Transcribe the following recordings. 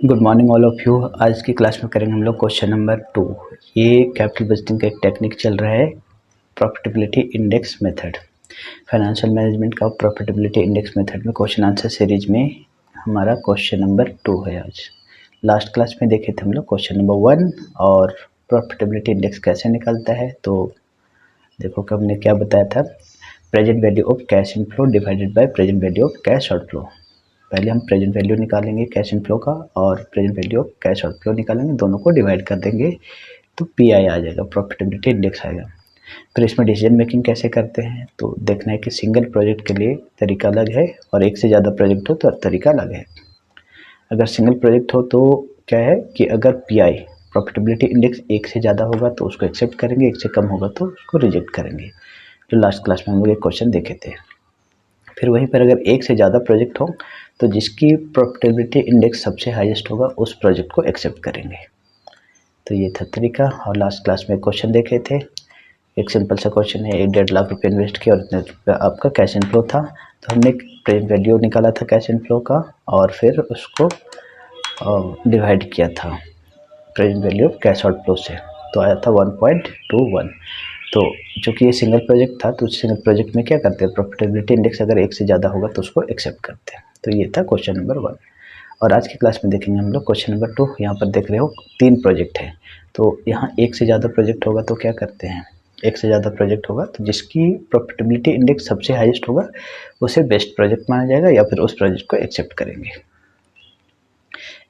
Good morning all of you. आज की class में करेंगे हम लोग क्वेश्चन नंबर 2। ये कैपिटल बजटिंग का एक टेक्निक चल रहा है, profitability index method. Financial management का प्रॉफिटेबिलिटी इंडेक्स मेथड में क्वेश्चन आंसर सीरीज में हमारा क्वेश्चन नंबर 2 है। आज लास्ट क्लास में देखे थे हम लोग क्वेश्चन नंबर 1 और प्रॉफिटेबिलिटी इंडेक्स कैसे निकलता है। तो देखो कि हमने क्या बताया था, present value of cash inflow divided by present value of cash outflow. पहले हम प्रेजेंट वैल्यू निकालेंगे कैश इनफ्लो का और present value of cash outflow निकालेंगे, दोनों को डिवाइड कर देंगे तो पीआई आ जाएगा, प्रॉफिटेबिलिटी इंडेक्स आएगा। फिर इसमें डिसीजन मेकिंग कैसे करते हैं तो देखना है कि सिंगल प्रोजेक्ट के लिए तरीका अलग है और एक से ज़्यादा प्रोजेक्ट हो तो तरीका अलग है। अगर सिंगल प्रोजेक्ट हो तो क्या है कि अगर पीआई प्रॉफिटेबिलिटी इंडेक्स एक से ज़्यादा होगा तो उसको एक्सेप्ट करेंगे, एक से कम होगा तो उसको रिजेक्ट करेंगे, जो लास्ट क्लास में हम लोग एक क्वेश्चन देखे थे। फिर वहीं पर अगर एक से ज़्यादा प्रोजेक्ट हो तो जिसकी प्रॉफिटेबिलिटी इंडेक्स सबसे हाईएस्ट होगा उस प्रोजेक्ट को एक्सेप्ट करेंगे। तो ये था तरीका। और लास्ट क्लास में क्वेश्चन देखे थे, एक सिंपल सा क्वेश्चन है, 1.5 लाख रुपये इन्वेस्ट किया और इतने रुपये आपका कैश इनफ्लो था। तो हमने प्रेजेंट वैल्यू निकाला था कैश इनफ्लो का और फिर उसको डिवाइड किया था present value of cash outflow से, तो आया था 1.21। तो चूँकि ये सिंगल प्रोजेक्ट था तो सिंगल प्रोजेक्ट में क्या करते हैं, प्रॉफिटेबिलिटी इंडेक्स अगर एक से ज़्यादा होगा तो उसको एक्सेप्ट करते हैं। तो ये था क्वेश्चन नंबर 1। और आज की क्लास में देखेंगे हम लोग क्वेश्चन नंबर 2। यहाँ पर देख रहे हो 3 प्रोजेक्ट है, तो यहाँ एक से ज़्यादा प्रोजेक्ट होगा तो क्या करते हैं, एक से ज़्यादा प्रोजेक्ट होगा तो जिसकी प्रॉफिटेबिलिटी इंडेक्स सबसे हाईएस्ट होगा उसे बेस्ट प्रोजेक्ट माना जाएगा या फिर उस प्रोजेक्ट को एक्सेप्ट करेंगे।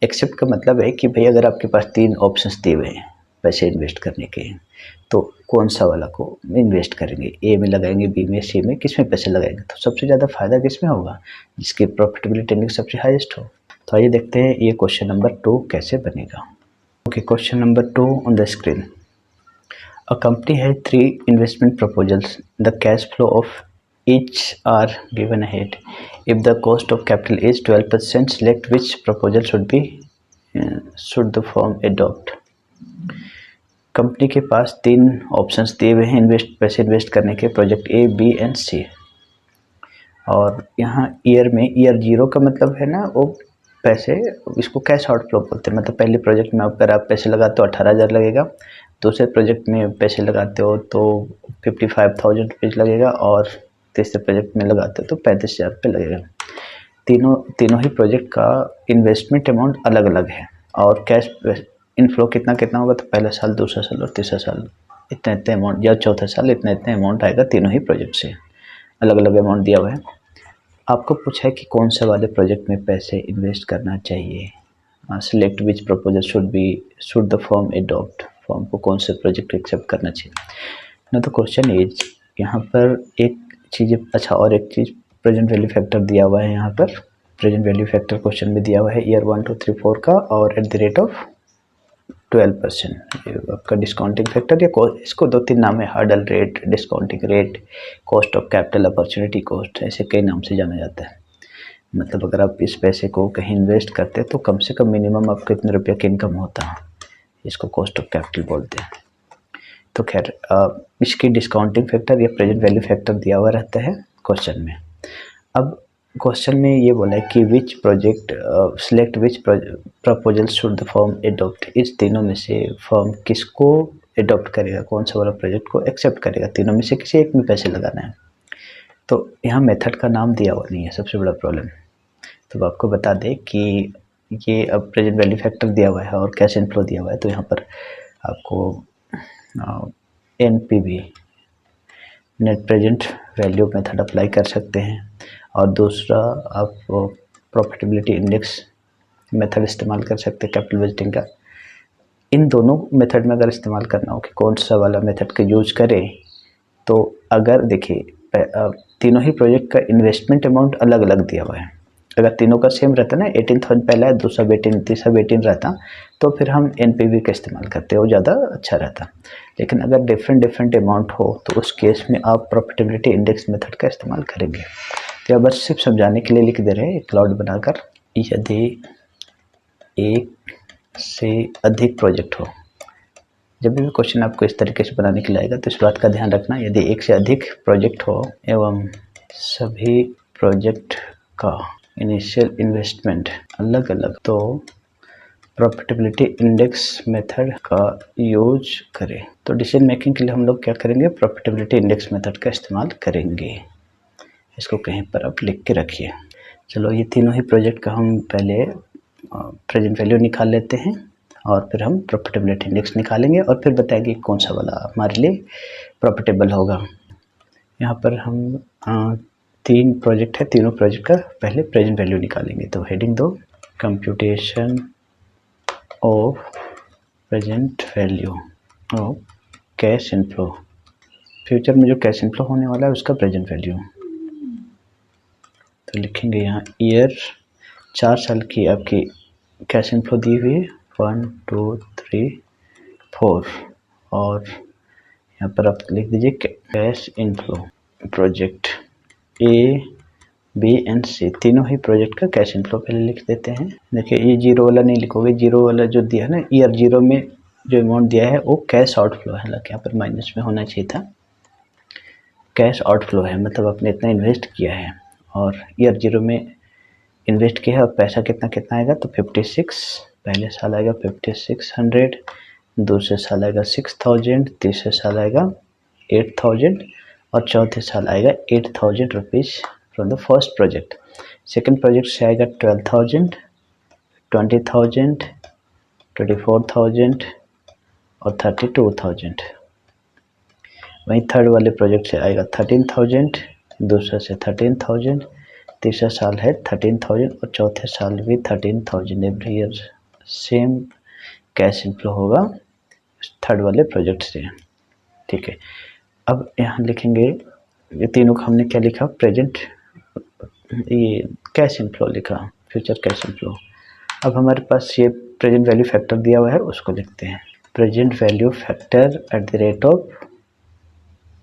एक्सेप्ट का मतलब है कि भाई अगर आपके पास 3 ऑप्शंस दिए हुए हैं पैसे इन्वेस्ट करने के, तो कौन सा वाला को इन्वेस्ट करेंगे, ए में लगाएंगे, बी में, सी में, किस में पैसे लगाएंगे, तो सबसे ज़्यादा फायदा किस में होगा, जिसकी प्रॉफिटेबिलिटी इंडेक्स सबसे हाईएस्ट हो। तो आइए देखते हैं ये क्वेश्चन नंबर 2 कैसे बनेगा। Okay, question number 2 on the screen. A company has 3 investment proposals, the cash flow of each are given ahead. If the cost of capital is 12%, select which proposal should the firm adopt. Company के पास 3 options दिए हुए हैं पैसे invest करने के, project A, B and सी। और यहाँ year में, ईयर 0 का मतलब है ना वो पैसे, इसको कैश आउटफ्लो बोलते हैं। मतलब पहले प्रोजेक्ट में अगर आप पैसे लगाते हो 18,000 लगेगा, दूसरे प्रोजेक्ट में पैसे लगाते हो तो 55,000 रुपीज़ लगेगा और तीसरे प्रोजेक्ट में लगाते हो तो 35,000 रुपये लगेगा। तीनों ही प्रोजेक्ट का इन्वेस्टमेंट अमाउंट अलग अलग है और कैश इनफ्लो कितना कितना होगा, तो पहला साल, दूसरा साल और तीसरा साल इतना इतना अमाउंट, या चौथा साल इतना इतना अमाउंट आएगा। तीनों ही प्रोजेक्ट से अलग अलग अमाउंट दिया हुआ है। आपको पूछा है कि कौन से वाले प्रोजेक्ट में पैसे इन्वेस्ट करना चाहिए। Select which proposal should the firm adopt, firm को कौन से प्रोजेक्ट एक्सेप्ट करना चाहिए ना। तो क्वेश्चन एज यहाँ पर एक चीज़, अच्छा और एक चीज़ प्रेजेंट वैल्यू फैक्टर दिया हुआ है। यहाँ पर प्रेजेंट वैल्यू फैक्टर क्वेश्चन में दिया हुआ है ईयर 1 2 3 4 का और एट द रेट ऑफ 12%। आपका डिस्काउंटिंग फैक्टर या इसको 2-3 नाम है, hurdle rate, discounting rate, cost of capital, opportunity cost, ऐसे कई नाम से जाना जाता है। मतलब अगर आप इस पैसे को कहीं इन्वेस्ट करते हैं तो कम से कम मिनिमम आपको कितने रुपये की इनकम होता है, इसको कॉस्ट ऑफ कैपिटल बोलते हैं। तो खैर इसकी डिस्काउंटिंग फैक्टर या प्रेजेंट वैल्यू फैक्टर दिया हुआ रहता है क्वेश्चन में। अब क्वेश्चन में ये बोला है कि which project select which proposal should the firm adopt. इस तीनों में से फर्म किसको एडॉप्ट करेगा, कौन सा वाला प्रोजेक्ट को एक्सेप्ट करेगा, तीनों में से किसी एक में पैसे लगाना है। तो यहाँ मेथड का नाम दिया हुआ नहीं है, सबसे बड़ा प्रॉब्लम। तो आपको बता दें कि ये अब प्रेजेंट वैल्यू फैक्टर दिया हुआ है और कैश इनफ्लो दिया हुआ है, तो यहाँ पर आपको NPV, net present value method apply कर सकते हैं और दूसरा आप प्रॉफिटेबिलिटी इंडेक्स मेथड इस्तेमाल कर सकते हैं कैपिटल बजटिंग का। इन दोनों मेथड में अगर इस्तेमाल करना हो कि कौन सा वाला मेथड का यूज करें, तो अगर देखिए तीनों ही प्रोजेक्ट का इन्वेस्टमेंट अमाउंट अलग अलग दिया हुआ है। अगर तीनों का सेम रहता ना, 18,000 पहला है, दूसरा 18, तीसरा 18 रहता, तो फिर हम NPV का इस्तेमाल करते हैं, वो ज़्यादा अच्छा रहता। लेकिन अगर डिफरेंट अमाउंट हो तो उस केस में आप प्रॉफिटेबिलिटी इंडेक्स मेथड का इस्तेमाल करेंगे। तो अब बस सिर्फ समझाने के लिए लिख दे रहे हैं एक क्लाउड बनाकर, यदि एक से अधिक प्रोजेक्ट हो। जब भी क्वेश्चन आपको इस तरीके से बनाने के लिए आएगा तो इस बात का ध्यान रखना, यदि एक से अधिक प्रोजेक्ट हो एवं सभी प्रोजेक्ट का इनिशियल इन्वेस्टमेंट अलग अलग, तो प्रॉफिटेबिलिटी इंडेक्स मेथड का यूज करें। तो डिसीजन मेकिंग के लिए हम लोग क्या करेंगे, प्रॉफिटेबिलिटी इंडेक्स मेथड का इस्तेमाल करेंगे। इसको कहीं पर आप लिख के रखिए। चलो ये तीनों ही प्रोजेक्ट का हम पहले प्रेजेंट वैल्यू निकाल लेते हैं और फिर हम प्रॉफिटेबिलिटी इंडेक्स निकालेंगे और फिर बताएंगे कौन सा वाला हमारे लिए प्रॉफिटेबल होगा। यहाँ पर हम 3 प्रोजेक्ट है, तीनों प्रोजेक्ट का पहले प्रेजेंट वैल्यू निकालेंगे। तो हेडिंग दो, computation of present value of cash inflow. Future में जो कैश इनफ्लो होने वाला है उसका प्रेजेंट वैल्यू। तो लिखेंगे यहाँ ईयर, 4 साल की आपकी कैश इनफ्लो दी हुई है 1 2 3 4 और यहाँ पर आप लिख दीजिए cash inflow project A B and C, तीनों ही प्रोजेक्ट का कैश इनफ्लो पहले लिख देते हैं। देखिए ये जीरो वाला नहीं लिखोगे, जीरो वाला जो दिया है ना, ईयर जीरो में जो अमाउंट दिया है वो कैश आउटफ्लो है, हालांकि यहाँ पर माइनस में होना चाहिए था। कैश आउटफ्लो है मतलब आपने इतना इन्वेस्ट किया है और ईयर जीरो में इन्वेस्ट किया है और पैसा कितना कितना आएगा, तो 56 पहले साल आएगा 5600, दूसरे साल आएगा 6000, तीसरे साल आएगा 8000 और चौथे साल आएगा 8000 rupees from the first project. Second project से आएगा 12000, 20000, 24000 और 32000। वहीं थर्ड वाले प्रोजेक्ट से आएगा 13000, दूसरा से 13000, तीसरा साल है 13000 और चौथे साल भी 13000। Every year same cash inflow होगा थर्ड वाले प्रोजेक्ट से। ठीक है, अब यहाँ लिखेंगे ये तीनों का हमने क्या लिखा, प्रेजेंट ये कैश इनफ्लो लिखा, फ्यूचर कैश इनफ्लो। अब हमारे पास ये प्रेजेंट वैल्यू फैक्टर दिया हुआ है, उसको लिखते हैं present value factor at the rate of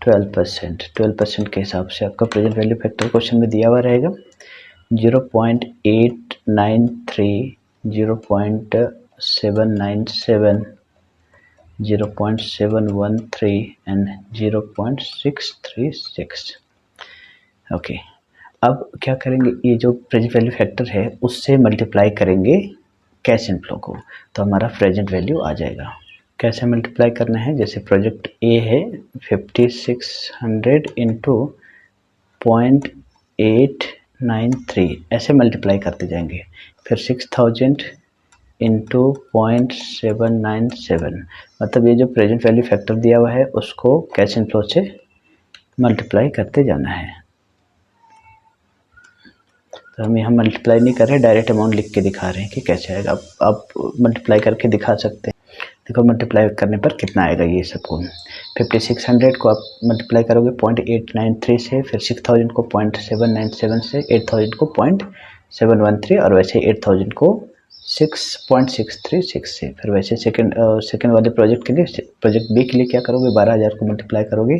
12%। 12% के हिसाब से आपका प्रेजेंट वैल्यू फैक्टर क्वेश्चन में दिया हुआ रहेगा 0.893, 0.797, 0.713 एंड 0.636। ओके, अब क्या करेंगे, ये जो प्रेजेंट वैल्यू फैक्टर है उससे मल्टीप्लाई करेंगे कैश इनफ्लो को, तो हमारा प्रेजेंट वैल्यू आ जाएगा। कैसे मल्टीप्लाई करना है, जैसे प्रोजेक्ट ए है 5600 इंटू 0.893, ऐसे मल्टीप्लाई करते जाएंगे। फिर 6000 इंटू 0.797, मतलब ये जो प्रेजेंट वैल्यू फैक्टर दिया हुआ है उसको कैश इनफ्लो से मल्टीप्लाई करते जाना है। तो हम यहाँ मल्टीप्लाई नहीं कर रहे, डायरेक्ट अमाउंट लिख के दिखा रहे हैं कि कैसे आएगा। आप मल्टीप्लाई करके दिखा सकते हैं। देखो मल्टीप्लाई करने पर कितना आएगा, ये सबको 5600 को आप मल्टीप्लाई करोगे 0.893 से, फिर 6000 को 0.797 से, 8000 को 0.713 और वैसे 8000 को 6.636 से। फिर वैसे सेकंड वाले प्रोजेक्ट के लिए, प्रोजेक्ट बी के लिए क्या करोगे, 12000 को मल्टीप्लाई करोगे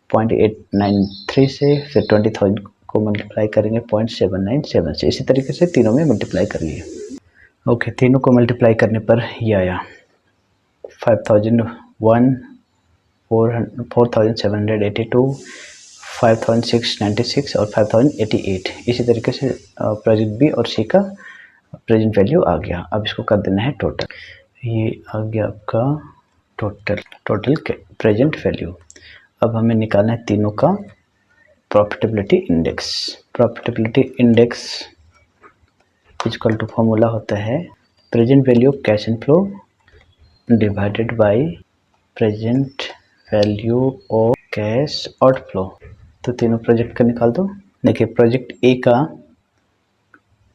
0.893 से, फिर 20000 को मल्टीप्लाई करेंगे 0.797 से। इसी तरीके से तीनों में मल्टीप्लाई करिए। ओके, तीनों को मल्टीप्लाई करने पर ये आया 5001, 4782, 5696 और 5088। इसी तरीके से प्रोजेक्ट बी और सी का प्रेजेंट वैल्यू आ गया। अब इसको कर देना है टोटल। ये आ गया आपका टोटल प्रेजेंट वैल्यू। अब हमें निकालना है तीनों का profitability index. Profitability index equal to formula होता है present value cash inflow divided by present value of cash outflow. तो तीनों प्रोजेक्ट का निकाल दो। देखिए प्रोजेक्ट ए का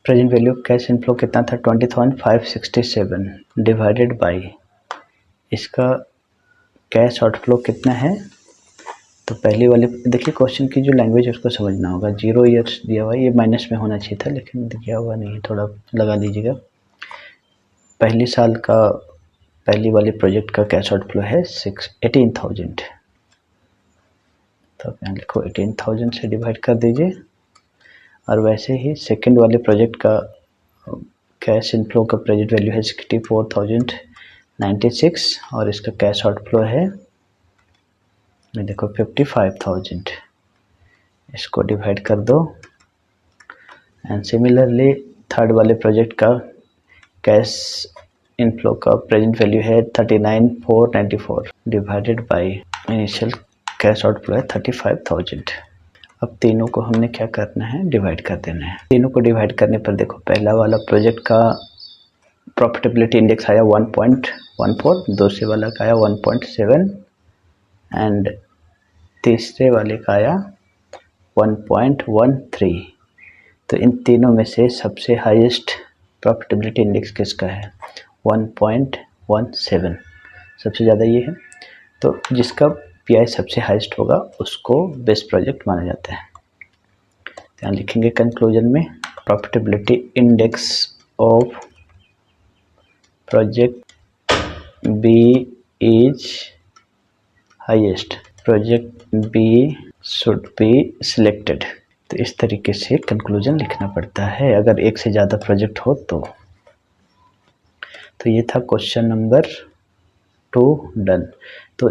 प्रेजेंट वैल्यू कैश इनफ्लो कितना था 20,567 डिवाइडेड बाय इसका कैश आउटफ्लो कितना है। तो पहली वाले देखिए क्वेश्चन की जो लैंग्वेज है उसको समझना होगा। 0 ईयर्स दिया हुआ है, ये माइनस में होना चाहिए था लेकिन दिया हुआ नहीं है, थोड़ा लगा लीजिएगा। पहली साल का पहली वाली प्रोजेक्ट का कैश आउटफ्लो है 18,000, तो आप यहाँ लिखो 18,000 से डिवाइड कर दीजिए। और वैसे ही सेकंड वाले प्रोजेक्ट का कैश इनफ्लो का प्रेजेंट वैल्यू है 64,096 और इसका कैश आउटफ्लो है ये देखो 55,000। इसको डिवाइड कर दो। एंड सिमिलरली थर्ड वाले प्रोजेक्ट का कैश इनफ्लो का प्रेजेंट वैल्यू है 39,494 divided by initial cash outflow है 35,000। अब तीनों को हमने क्या करना है, डिवाइड कर देना है। तीनों को डिवाइड करने पर देखो पहला वाला प्रोजेक्ट का प्रॉफिटेबिलिटी इंडेक्स आया 1.14, दूसरे वाला का आया 1.7 एंड तीसरे वाले का आया 1.13। तो इन तीनों में से सबसे हाईएस्ट प्रॉफिटेबिलिटी इंडेक्स किसका है, 1.17, सबसे ज़्यादा ये है। तो जिसका पीआई सबसे हाईएस्ट होगा उसको बेस्ट प्रोजेक्ट माना जाता है। यहाँ लिखेंगे कंक्लूजन में, profitability index of project B is highest, project B should be selected. तो इस तरीके से कंक्लूजन लिखना पड़ता है अगर एक से ज़्यादा प्रोजेक्ट हो तो। ये था क्वेश्चन नंबर 2 डन। तो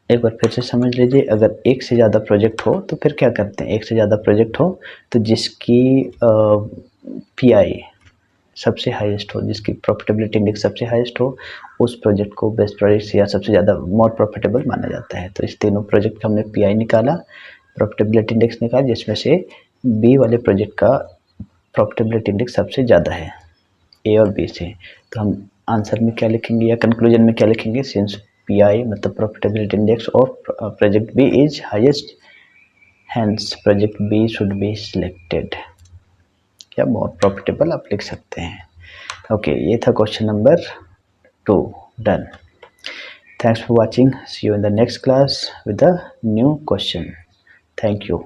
एक बार फिर से समझ लीजिए, अगर एक से ज़्यादा प्रोजेक्ट हो तो फिर क्या करते हैं, एक से ज़्यादा प्रोजेक्ट हो तो जिसकी पीआई सबसे हाईएस्ट हो, जिसकी प्रॉफिटेबिलिटी इंडेक्स सबसे हाईएस्ट हो, उस प्रोजेक्ट को बेस्ट प्रोजेक्ट या सबसे ज़्यादा मोर प्रॉफिटेबल माना जाता है। तो इस तीनों प्रोजेक्ट का हमने पीआई निकाला, प्रॉफिटेबिलिटी इंडेक्स निकाला, जिसमें से बी वाले प्रोजेक्ट का प्रॉफिटेबिलिटी इंडेक्स सबसे ज़्यादा है ए और बी से। तो हम आंसर में क्या लिखेंगे या कंक्लूजन में क्या लिखेंगे, सिंस पीआई मतलब profitability index of project B is highest, hence project B should be selected, या मोर प्रॉफिटेबल आप लिख सकते हैं। ओके, ये था question number 2 done. Thanks for watching. See you in the next class with a new question. Thank you.